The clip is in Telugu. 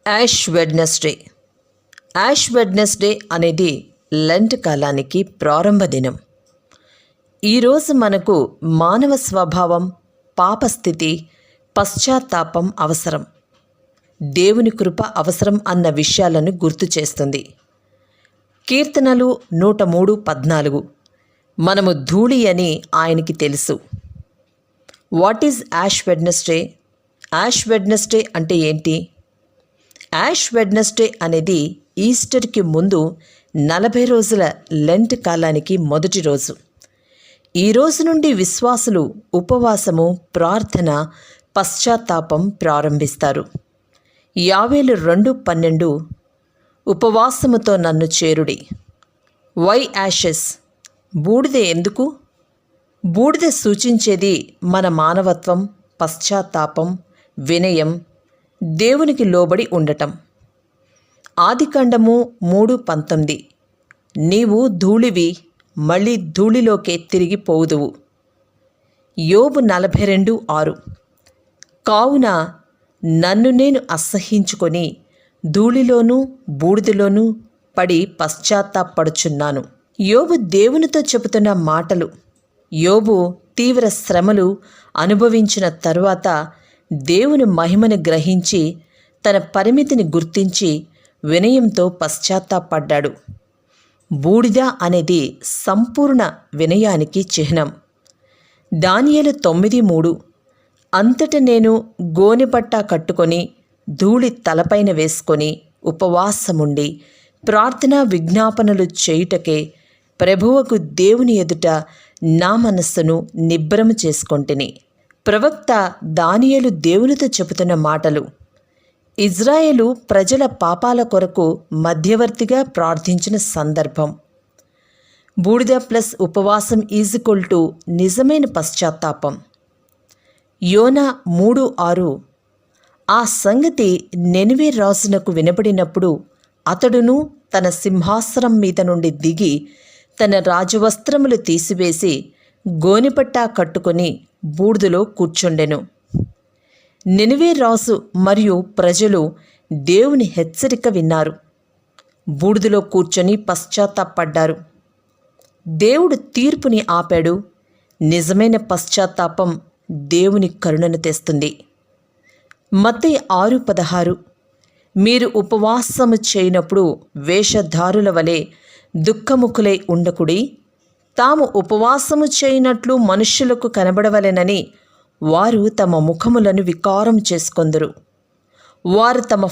Ash Wednesday. యాష్ వెడ్నెస్డే అనేది లెంట్ కాలానికి ప్రారంభ దినం. ఈరోజు మనకు మానవ స్వభావం, పాపస్థితి, పశ్చాత్తాపం అవసరం, దేవుని కృప అవసరం అన్న విషయాలను గుర్తు చేస్తుంది. కీర్తనలు 103:14. మనము ధూళి అని ఆయనకి తెలుసు. What is Ash Wednesday? Ash Wednesday అంటే ఏంటి? యాష్ వెడ్నెస్డే అనేది ఈస్టర్కి ముందు 40 రోజుల లెంట్ కాలానికి మొదటి రోజు. ఈ రోజు నుండి విశ్వాసులు ఉపవాసము, ప్రార్థన, పశ్చాత్తాపం ప్రారంభిస్తారు. యావేలు 2:12. ఉపవాసముతో నన్ను చేరుడి. Why Ashes? బూడిద ఎందుకు? బూడిద సూచించేది మన మానవత్వం, పశ్చాత్తాపం, వినయం, దేవునికి లోబడి ఉండటం. ఆదికాండము 3:19. నీవు ధూళివి, మళ్ళీ ధూళిలోకే తిరిగి పోవుదువు. యోబు 42:6. కావున నన్ను నేను అసహ్యించుకొని ధూళిలోనూ బూడిదలోనూ పడి పశ్చాత్తాపడుచున్నాను. యోబు దేవునితో చెబుతున్న మాటలు. యోబు తీవ్ర శ్రమలు అనుభవించిన తరువాత దేవుని మహిమను గ్రహించి తన పరిమితిని గుర్తించి వినయంతో పశ్చాత్తాపడ్డాడు. బూడిద అనేది సంపూర్ణ వినయానికి చిహ్నం. దానియేలు 9:3. అంతట నేను గోనెపట్ట కట్టుకొని ధూళి తలపైన వేసుకొని ఉపవాసముండి ప్రార్థనా విజ్ఞాపనలు చేయుటకే ప్రభువుకు దేవుని ఎదుట నా మనస్సును నిబ్బరము చేసుకొంటిని. ప్రవక్త దానియేలు దేవునితో చెబుతున్న మాటలు. ఇజ్రాయేలు ప్రజల పాపాల కొరకు మధ్యవర్తిగా ప్రార్థించిన సందర్భం. బూడిద ప్లస్ ఉపవాసం = నిజమైన పశ్చాత్తాపం. యోనా 3:6. ఆ సంగతి నెనివే రాజునకు వినబడినప్పుడు అతడును తన సింహాసనం మీద నుండి దిగి తన రాజవస్త్రములు తీసివేసి గోనెపట్టా కట్టుకొని బూడిదలో కూర్చుండెను. నెనివే రాజు మరియు ప్రజలు దేవుని హెచ్చరిక విన్నారు. బూడిదలో కూర్చొని పశ్చాత్తాపడ్డారు. దేవుడు తీర్పుని ఆపాడు. నిజమైన పశ్చాత్తాపం దేవుని కరుణను తెస్తుంది. మత్తయి 6:16. మీరు ఉపవాసము చేయనప్పుడు వేషధారుల వలె దుఃఖముఖులై ఉండకుడి. తాము ఉపవాసము చేయనట్లు మనుష్యులకు కనబడవలెనని వారు తమ ముఖములను వికారం చేసుకొందురు. వారు తమ